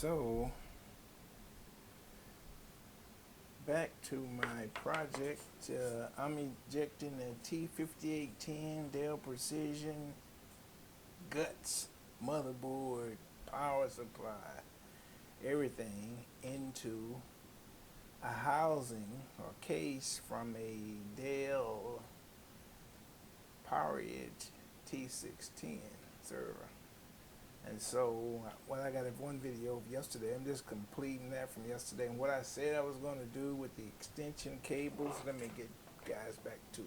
So back to my project. I'm injecting a T5810 Dell Precision guts, motherboard, power supply, everything into a housing or case from a Dell PowerEdge T610 server. And so what I got in one video of yesterday, I'm just completing that from yesterday. And what I said I was going to do with the extension cables, let me get guys back to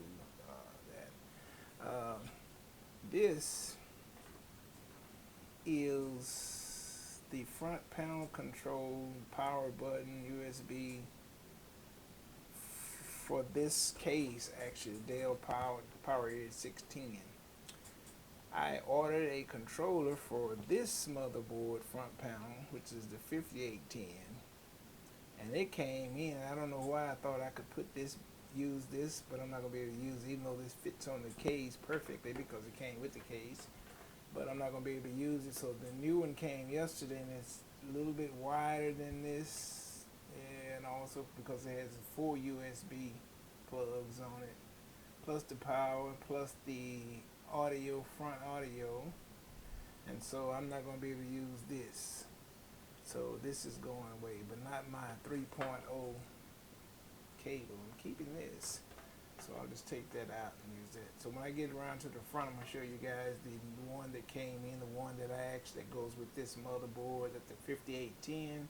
that. This is the front panel control power button USB for this case, actually, Dell PowerEdge 610. I ordered a controller for this motherboard front panel, which is the 5810, and it came in. I don't know why I thought I could use this, but I'm not going to be able to use it, even though this fits on the case perfectly because it came with the case, but I'm not going to be able to use it. So the new one came yesterday, and it's a little bit wider than this, and also because it has 4 USB plugs on it, plus the power, plus the front audio, and so I'm not going to be able to use this. So this is going away, but not my 3.0 cable. I'm keeping this, so I'll just take that out and use that. So when I get around to the front, I'm going to show you guys the one that came in, the one that that goes with this motherboard at the 5810,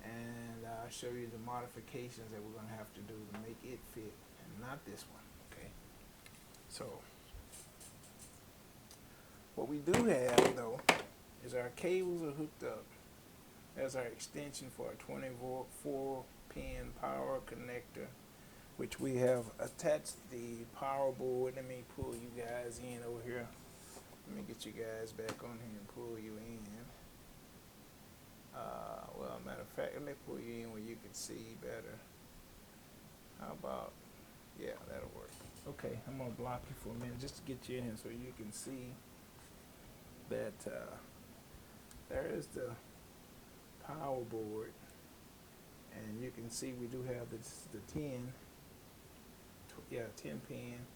and I'll show you the modifications that we're going to have to do to make it fit, and not this one. Okay, so what we do have, though, is our cables are hooked up. There's our extension for a 20-volt 4-pin power connector, which we have attached the power board. Let me pull you guys in over here. Let me get you guys back on here and pull you in. Well, matter of fact, let me pull you in where you can see better. How about, yeah, that'll work. Okay, I'm going to block you for a minute just to get you in here so you can see that there is the power board, and you can see we do have the 10 pin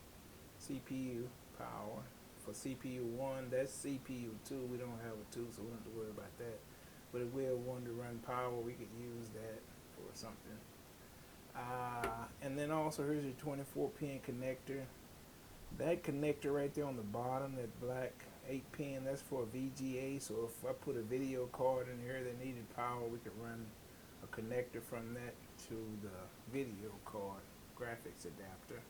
CPU power for CPU 1. That's CPU 2. We don't have a 2, so we don't have to worry about that, but if we ever wanted to run power, we could use that for something. And then also here's your 24-pin connector. That connector right there on the bottom, that black 8-pin, that's for a VGA. So if I put a video card in here that needed power, we could run a connector from that to the video card graphics adapter.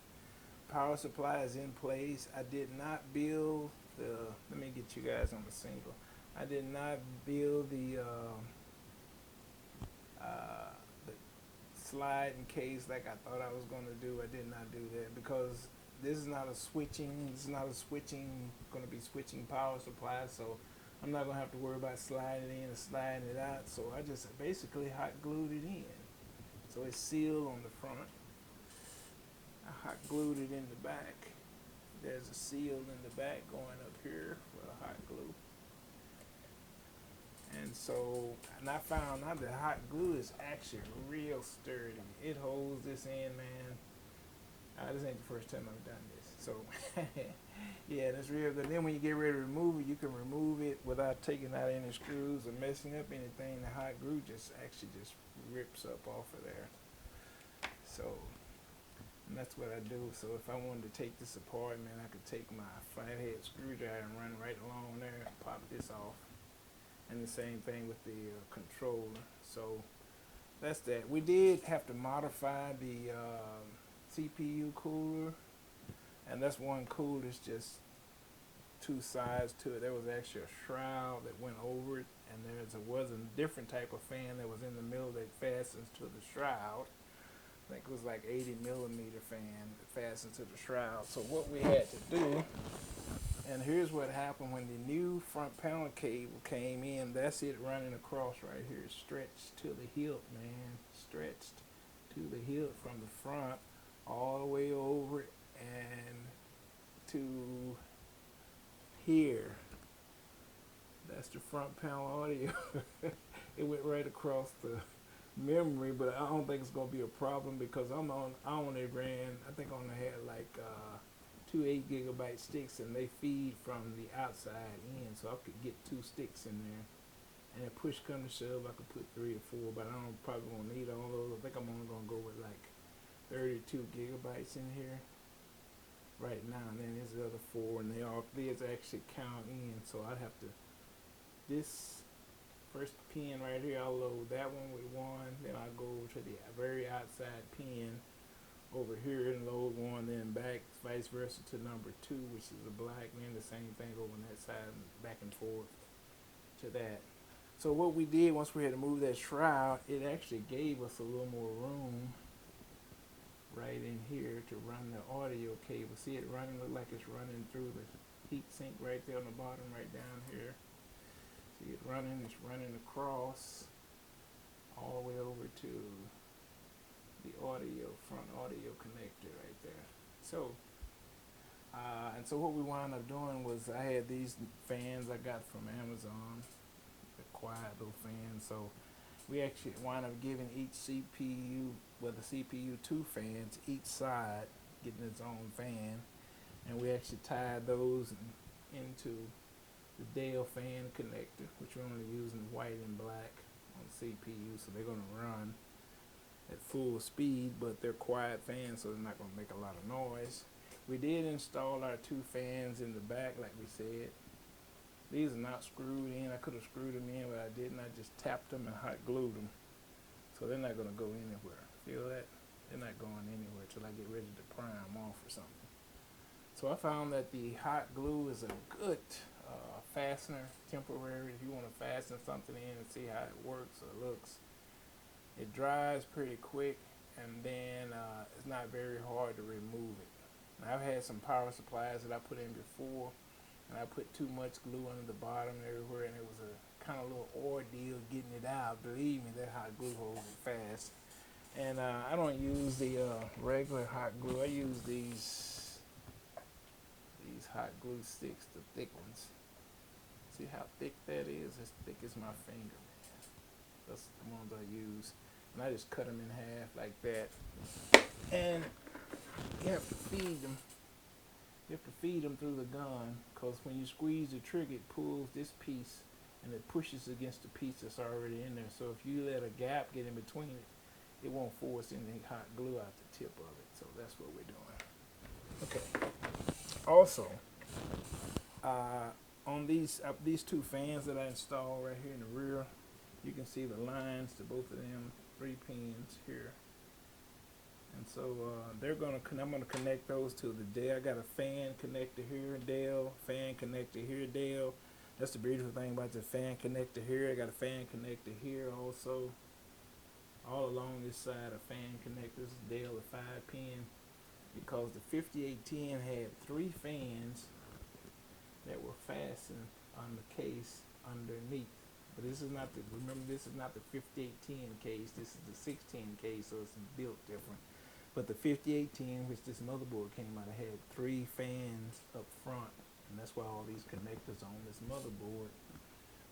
Power supply is in place. I did not build the, let me get you guys on the single. I did not build the sliding case like I thought I was going to do. I did not do that because this is not a switching, going to be switching power supply, so I'm not going to have to worry about sliding it in and sliding it out. So I just basically hot glued it in. So it's sealed on the front. I hot glued it in the back. There's a seal in the back going up here for the hot glue. And so, and I found out that hot glue is actually real sturdy. It holds this in, man. This ain't the first time I've done this. So, yeah, that's real good. Then when you get ready to remove it, you can remove it without taking out any screws or messing up anything. The hot glue actually just rips up off of there. So, and that's what I do. So if I wanted to take this apart, man, I could take my flathead screwdriver and run right along there and pop this off. And the same thing with the controller. So that's that. We did have to modify the CPU cooler, and that's one cooler. It's just 2 sides to it. There was actually a shroud that went over it, and there was a different type of fan that was in the middle that fastens to the shroud. I think it was like 80mm fan that fastens to the shroud. So what we had to do, and here's what happened when the new front panel cable came in. That's it running across right here. Stretched to the hilt, man. Stretched to the hilt from the front all the way over and to here. That's the front panel audio. It went right across the memory, but I don't think it's gonna be a problem because I only ran, I think I only had like two 8 GB sticks, and they feed from the outside in, so I could get 2 sticks in there. And if push come to shove, I could put 3 or 4, but I don't probably won't need all those. I think I'm only gonna go with like 32 GB in here right now, and then there's the other 4, and these actually count in. So I'd have to, this first pin right here, I'll load that one with 1, then I'll go over to the very outside pin over here and load 1, then back, vice versa to number 2, which is the black, and then the same thing over on that side, and back and forth to that. So what we did once we had to move that shroud, it actually gave us a little more room right in here to run the audio cable. See it running, look like it's running through the heat sink right there on the bottom, right down here. See it running, it's running across all the way over to the front audio connector right there. So, and so what we wound up doing was I had these fans I got from Amazon, the quiet little fans. So we actually wound up giving each CPU, well, the CPU 2 fans, each side getting its own fan, and we actually tied those into the Dell fan connector, which we're only using white and black on CPU, so they're going to run at full speed, but they're quiet fans, so they're not going to make a lot of noise. We did install our 2 fans in the back, like we said. These are not screwed in. I could have screwed them in, but I didn't. I just tapped them and hot glued them, so they're not going to go anywhere. Feel that? They're not going anywhere till I get ready to prime off or something. So I found that the hot glue is a good fastener, temporary, if you want to fasten something in and see how it works or looks. It dries pretty quick, and then it's not very hard to remove it. Now, I've had some power supplies that I put in before, and I put too much glue under the bottom and everywhere, and it was a kind of little ordeal getting it out. Believe me, that hot glue holds it fast. And I don't use the regular hot glue. I use these hot glue sticks, the thick ones. See how thick that is? As thick as my finger, man. That's the ones I use. And I just cut them in half like that. And you have to feed them. You have to feed them through the gun, because when you squeeze the trigger, it pulls this piece and it pushes against the piece that's already in there. So if you let a gap get in between it, it won't force any hot glue out the tip of it. So that's what we're doing. Okay. Also, on these 2 fans that I installed right here in the rear, you can see the lines to both of them 3 pins here. And so I'm gonna connect those to the Dell. I got a fan connector here, Dell, fan connector here, Dell. That's the beautiful thing about the fan connector here. I got a fan connector here also. All along this side of fan connectors, Dell, a 5-pin, because the 5810 had 3 fans that were fastened on the case underneath. But this is not this is not the 5810 case. This is the 610 case, so it's built different. But the 5810, which this motherboard came out of, had 3 fans up front, and that's why all these connectors on this motherboard.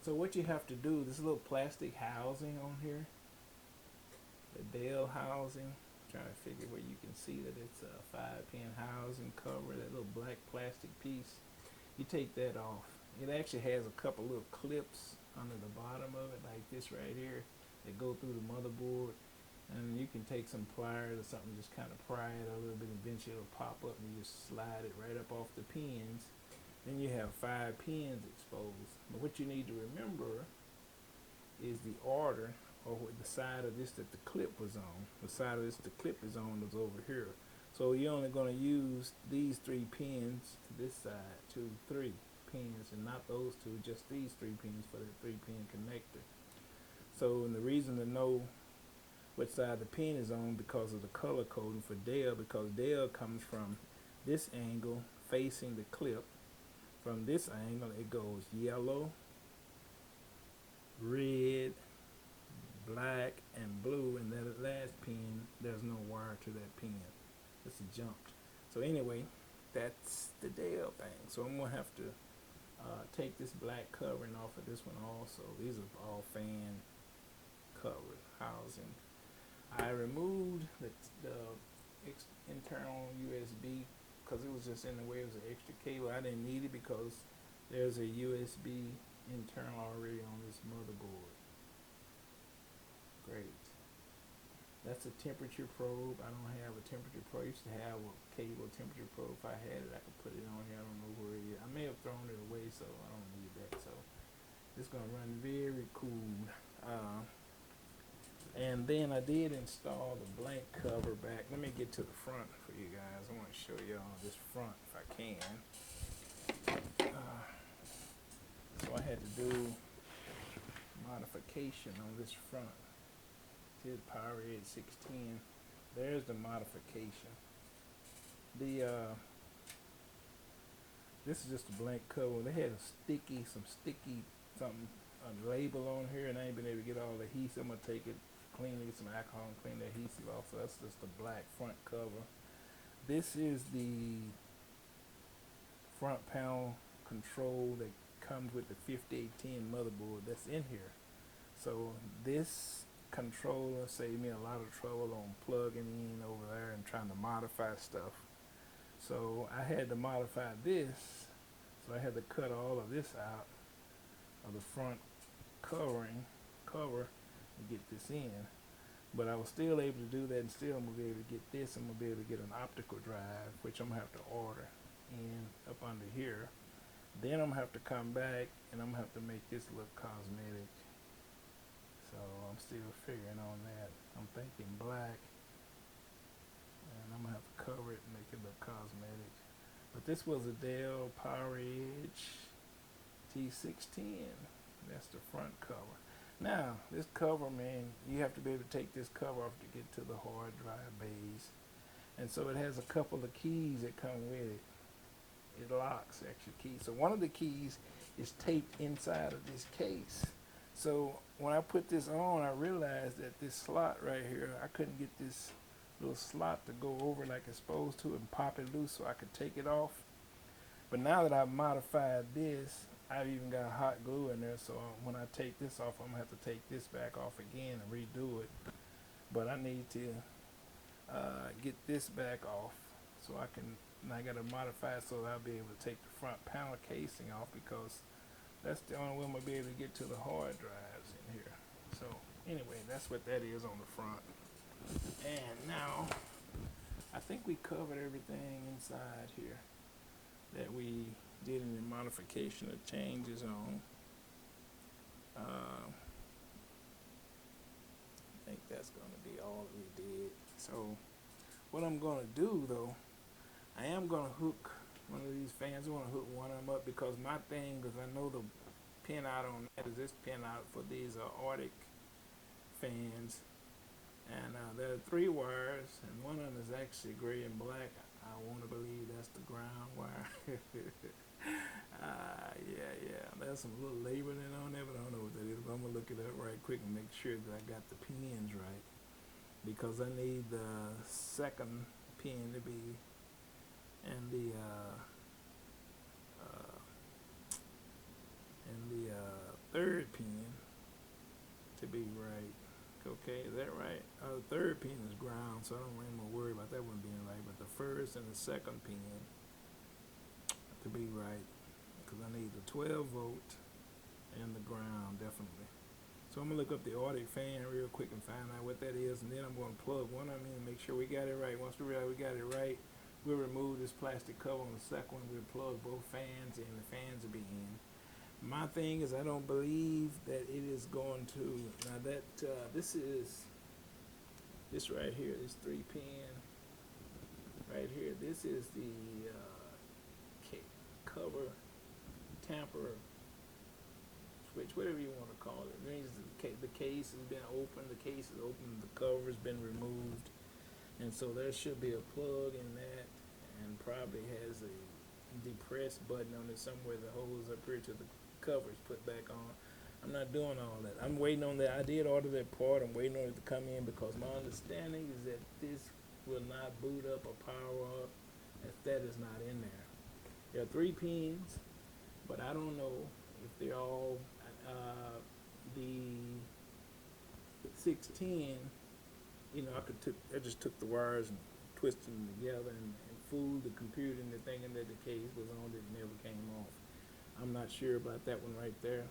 So what you have to do, this little plastic housing on here, the Dell housing, trying to figure where you can see that it's a 5-pin housing cover, that little black plastic piece. You take that off. It actually has a couple little clips under the bottom of it, like this right here, that go through the motherboard. And you can take some pliers or something, just kind of pry it a little bit, and eventually it'll pop up, and you just slide it right up off the pins. Then you have 5 pins exposed. But what you need to remember is the order, or the side of this that the clip was on. The side of this the clip is on is over here. So you're only going to use these 3 pins to this side, 2, 3 pins, and not those 2, just these 3 pins for that 3-pin connector. So, and the reason to know which side the pin is on, because of the color coding for Dell, because Dell comes from this angle facing the clip. From this angle it goes yellow, red, black, and blue, and that last pin, there's no wire to that pin. It's jumped. So anyway, that's the Dell thing. So I'm gonna have to take this black covering off of this one also. These are all fan covered housing. I removed the internal USB because it was just in the way. It was an extra cable. I didn't need it because there's a USB internal already on this motherboard. Great. That's a temperature probe. I don't have a temperature probe. I used to have a cable temperature probe. If I had it, I could put it on here. I don't know where it is. I may have thrown it away, so I don't need that. So it's gonna run very cool. And then I did install the blank cover back. Let me get to the front for you guys. I want to show y'all this front if I can. So I had to do modification on this front. Here's PowerEdge 610. There's the modification. This is just a blank cover. They had some sticky something, a label on here, and I ain't been able to get all the adhesive. I'm gonna take it, clean it, get some alcohol and clean the adhesive off. So that's just the black front cover. This is the front panel control that comes with the 5810 motherboard that's in here. So this controller saved me a lot of trouble on plugging in over there and trying to modify stuff. So I had to modify this. So I had to cut all of this out of the front cover to get this in. But I was still able to do that, and still I'm gonna be able to get this. I'm gonna be able to get an optical drive, which I'm gonna have to order in up under here. Then I'm gonna have to come back and I'm gonna have to make this look cosmetic. So I'm still figuring on that. I'm thinking black, and I'm gonna have to cover it and make it look cosmetic. But this was a Dell PowerEdge T610. That's the front cover. Now, this cover, man, you have to be able to take this cover off to get to the hard drive bays. And so it has a couple of keys that come with it. It locks extra keys. So one of the keys is taped inside of this case. So when I put this on, I realized that this slot right here, I couldn't get this little slot to go over like it's supposed to and pop it loose so I could take it off. But now that I've modified this, I've even got hot glue in there, so when I take this off, I'm gonna have to take this back off again and redo it. But I need to get this back off so I can, and I gotta modify it so that I'll be able to take the front panel casing off, because that's the only way I'm gonna be able to get to the hard drives in here. So anyway, that's what that is on the front. And now, I think we covered everything inside here that we did any modification or changes on. I think that's gonna be all we did. So what I'm gonna do though, I am gonna hook one of these fans. I wanna hook one of them up, because my thing, because I know the pin out on that is this pin out for these Arctic fans. And there are 3 wires, and one of them is actually gray and black. I want to believe that's the ground wire. Yeah. There's some little labeling on there, but I don't know what that is. But I'm going to look it up right quick and make sure that I got the pins right, because I need the second pin to be, and the third pin to be right. Okay, is that right? The third pin is ground, so I don't really worry about that one being right. But the first and the second pin to be right, because I need the 12 volt and the ground definitely. So I'm gonna look up the Arctic fan real quick and find out what that is, and then I'm gonna plug one of them in and make sure we got it right. Once we realize we got it right, we'll remove this plastic cover on the second one. We'll plug both fans in. The fans will be in. My thing is, I don't believe that it is going to, now that, this right here, this 3 pin, right here, this is the cover tamper switch, whatever you want to call it. It means the case has been opened, the cover has been removed, and so there should be a plug in that, and probably has a depress button on it somewhere that holds up here to the covers put back on. I'm not doing all that. I'm waiting on that. I did order that part. I'm waiting on it to come in, because my understanding is that this will not boot up or power up if that is not in there. There are 3 pins but I don't know if they're all the 610. You know, I just took the wires and twisted them together and fooled the computer into thinking that the case was on. It never came off. I'm not sure about that one right there.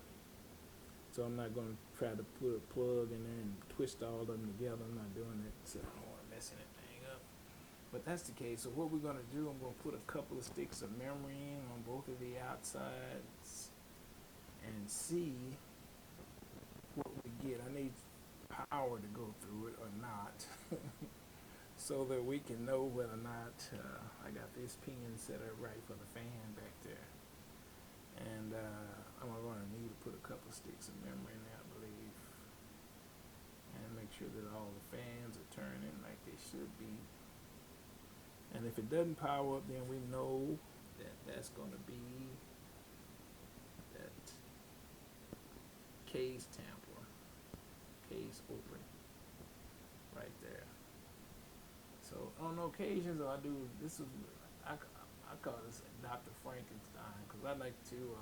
So I'm not going to try to put a plug in there and twist all of them together. I'm not doing it. So I don't want to mess anything up. But that's the case. So what we're going to do, I'm going to put a couple of sticks of memory in on both of the outsides and see what we get. I need power to go through it or not. So that we can know whether or not I got this pin set up right for the fan back there. And I'm going to need to put a couple of sticks of memory in there, I believe, and make sure that all the fans are turning like they should be. And if it doesn't power up, then we know that that's going to be that case tamper, case open, right there. So on occasions, I do this is I call this Dr. Frankenstein because I like to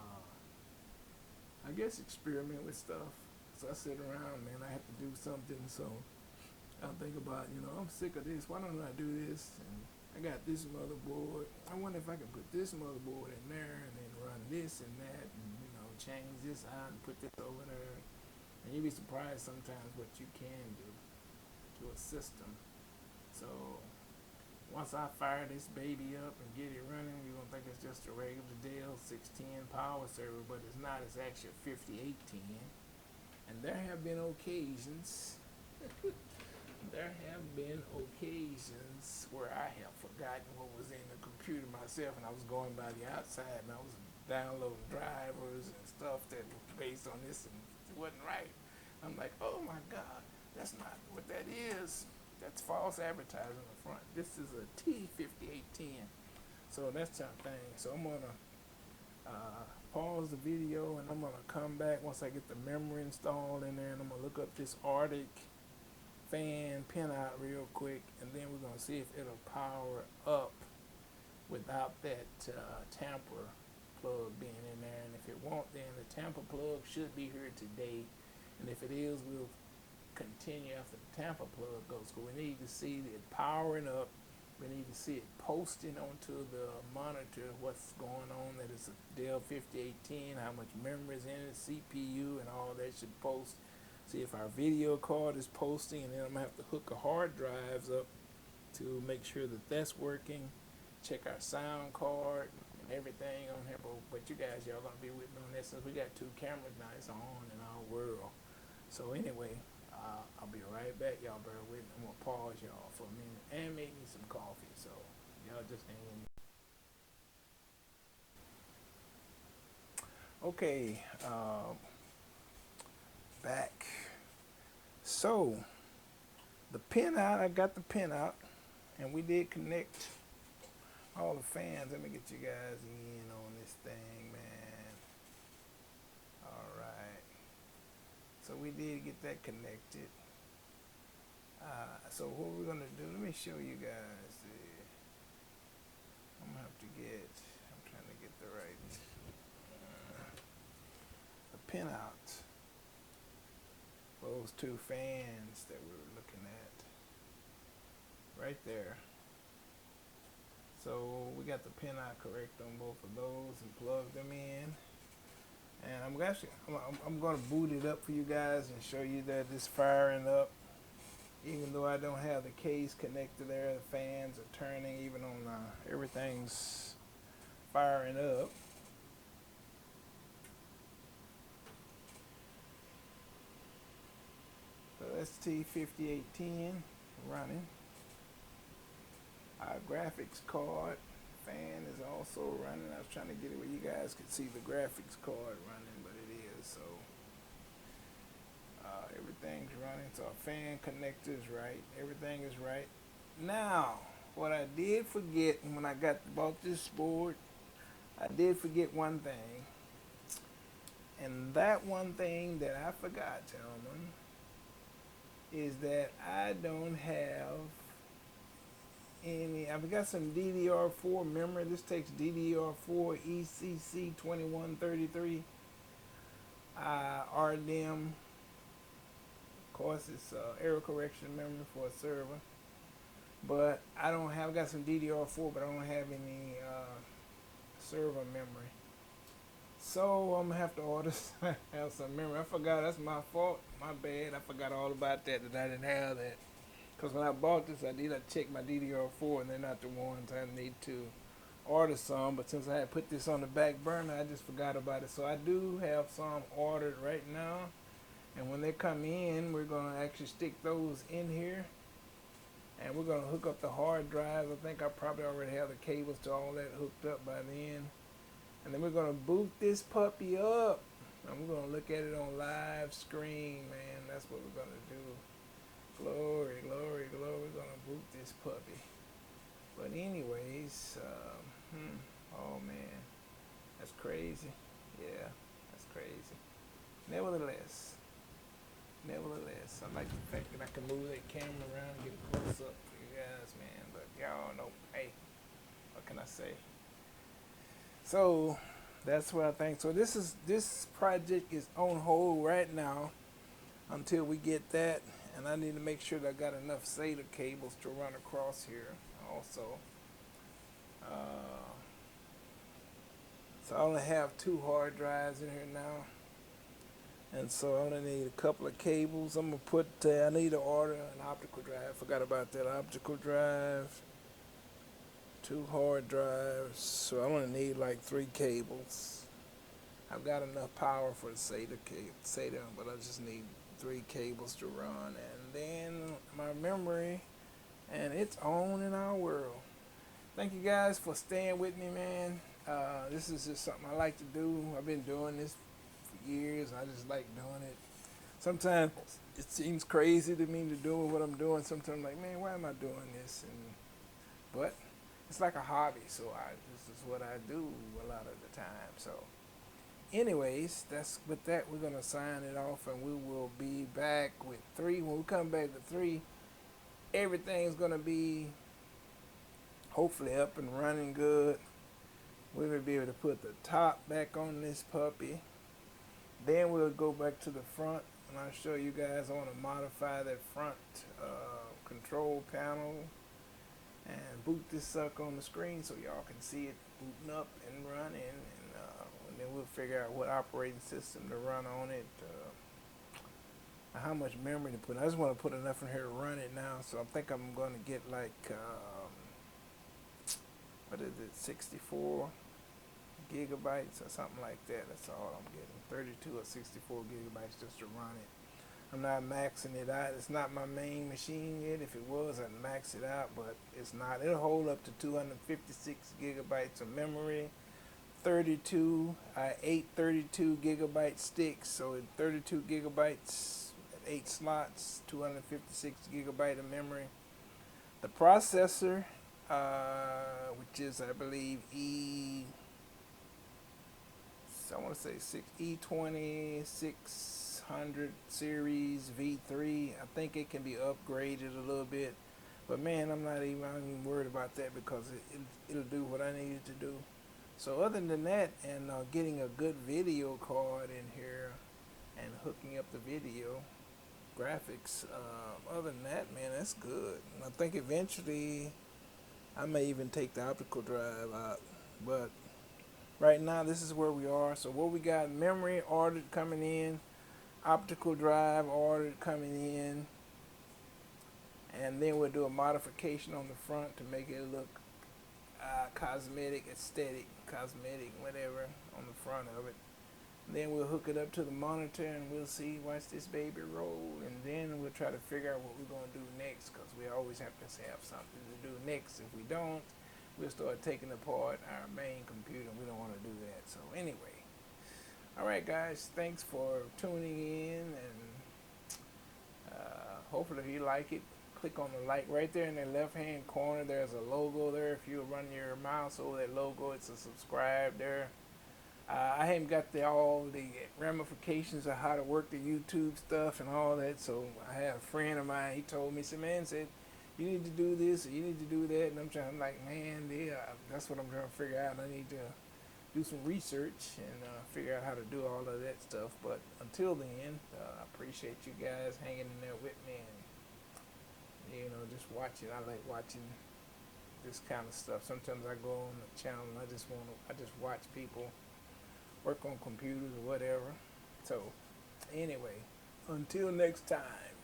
I guess experiment with stuff. So I sit around, man. I have to do something, so I think about, I'm sick of this. Why don't I do this? And I got this motherboard. I wonder if I can put this motherboard in there and then run this and that, and change this out and put this over there. And you'd be surprised sometimes what you can do to a system. So once I fire this baby up and get it running, you're going to think it's just a regular Dell 610 power server, but it's not. It's actually a 5810. And there have been occasions, where I have forgotten what was in the computer myself, and I was going by the outside, and I was downloading drivers and stuff that was based on this, and it wasn't right. I'm like, oh my God, that's not what that is. That's false advertising in the front. This is a T5810. So that's our thing. So I'm going to pause the video and I'm going to come back once I get the memory installed in there, and I'm going to look up this Arctic fan pinout real quick, and then we're going to see if it'll power up without that tamper plug being in there. And if it won't, then the tamper plug should be here today. And if it is, we'll continue after the tamper plug goes. So we need to see it powering up. We need to see it posting onto the monitor what's going on, that it's a Dell 5810, how much memory is in it, CPU, and all that should post. See if our video card is posting, and then I'm going to have to hook a hard drives up to make sure that that's working. Check our sound card and everything on here. But you guys, y'all going to be with me on this since we got two cameras now. It's on in our world. So anyway, I'll be right back. Y'all bear with me. I'm going to pause y'all for a minute and make me some coffee. So y'all just hang in. Okay, back. So the pin out, I got the pin out, and we did connect all the fans. Let me get you guys in on this thing, man. All right. So we did get that connected. So what we're gonna do, let me show you guys. I'm trying to get the right the pin out. Those two fans that we were looking at right there. So we got the pin out correct on both of those and plugged them in. And I'm going to boot it up for you guys and show you that it's firing up. Even though I don't have the case connected there, the fans are turning. Even on everything's firing up. So that's T5810 running. Our graphics card fan is also running. I was trying to get it where you guys could see the graphics card running, but it is. So everything's running. So our fan connector is right. Everything is right. Now, what I did forget when I bought this board, I did forget one thing. And that one thing that I forgot, gentlemen, is that I don't have any. I've got some DDR4 memory. This takes DDR4 ECC 2133 RDIMM. Of course, it's error correction memory for a server. But I don't have. Got some DDR4, but I don't have any server memory. So I'm gonna have to order have some memory. I forgot. That's my fault. My bad. I forgot all about that. That I didn't have that. Because when I bought this, I did check my DDR4, and they're not the ones I need to order some. But since I had put this on the back burner, I just forgot about it. So I do have some ordered right now. And when they come in, we're going to actually stick those in here. And we're going to hook up the hard drives. I think I probably already have the cables to all that hooked up by then. And then we're going to boot this puppy up. And we're going to look at it on live screen, man. That's what we're going to do. Glory, glory, glory. We're going to boot this puppy. But anyways, oh man, that's crazy. Yeah, that's crazy. Nevertheless, I like the fact that I can move that camera around and get a close up for you guys, man. But y'all know, hey, what can I say? So that's what I think. So this project is on hold right now until we get that, and I need to make sure that I got enough SATA cables to run across here also. So I only have 2 hard drives in here now, and so I only need a couple of cables. I'm gonna put I need to order an optical drive. Forgot about that optical drive. 2 hard drives, so I'm gonna need like 3 cables. I've got enough power for the SATA, but I just need 3 cables to run, and then my memory, and it's on in our world. Thank you guys for staying with me, man. This is just something I like to do. I've been doing this for years. I just like doing it. Sometimes it seems crazy to me to do what I'm doing. Sometimes I'm like, man, why am I doing this? But it's like a hobby, so this is what I do a lot of the time. So anyways, that's with that, we're going to sign it off, and we will be back with 3. When we come back with 3, everything's going to be hopefully up and running good. We will be able to put the top back on this puppy. Then we'll go back to the front, and I'll show you guys. I want to modify that front control panel and boot this sucker on the screen so y'all can see it booting up and running, and then we'll figure out what operating system to run on it, how much memory to put. I just want to put enough in here to run it now, so I think I'm going to get like what is it, 64 gigabytes or something like that. That's all I'm getting, 32 or 64 gigabytes just to run it. I'm not maxing it out. It's not my main machine yet. If it was, I'd max it out, but it's not. It'll hold up to 256 gigabytes of memory, 8 32 gigabyte sticks, so 32 gigabytes, 8 slots, 256 gigabyte of memory. The processor, which is, I believe, I want to say E20 600 series V3. I think it can be upgraded a little bit, but man, I'm not even worried about that because it'll do what I need it to do. So other than that, and getting a good video card in here and hooking up the video graphics, other than that, man, that's good. And I think eventually I may even take the optical drive out, but right now this is where we are. So what we got: memory ordered coming in, optical drive ordered coming in, and then we'll do a modification on the front to make it look cosmetic, whatever, on the front of it. Then we'll hook it up to the monitor and we'll see, watch this baby roll, and then we'll try to figure out what we're going to do next, because we always have to have something to do next. If we don't, we'll start taking apart our main computer, and we don't want to do that. So anyway, alright guys, thanks for tuning in, and hopefully if you like it, click on the like right there in the left hand corner. There's a logo there. If you run your mouse over that logo, it's a subscribe there. I haven't got all the ramifications of how to work the YouTube stuff and all that, so I had a friend of mine, he told me, said, man, you need to do this, or you need to do that, and I'm like, man, yeah, that's what I'm trying to figure out. I need to do some research and figure out how to do all of that stuff. But until then, I appreciate you guys hanging in there with me and just watching. I like watching this kind of stuff. Sometimes I go on the channel and I just watch people work on computers or whatever. So anyway, until next time.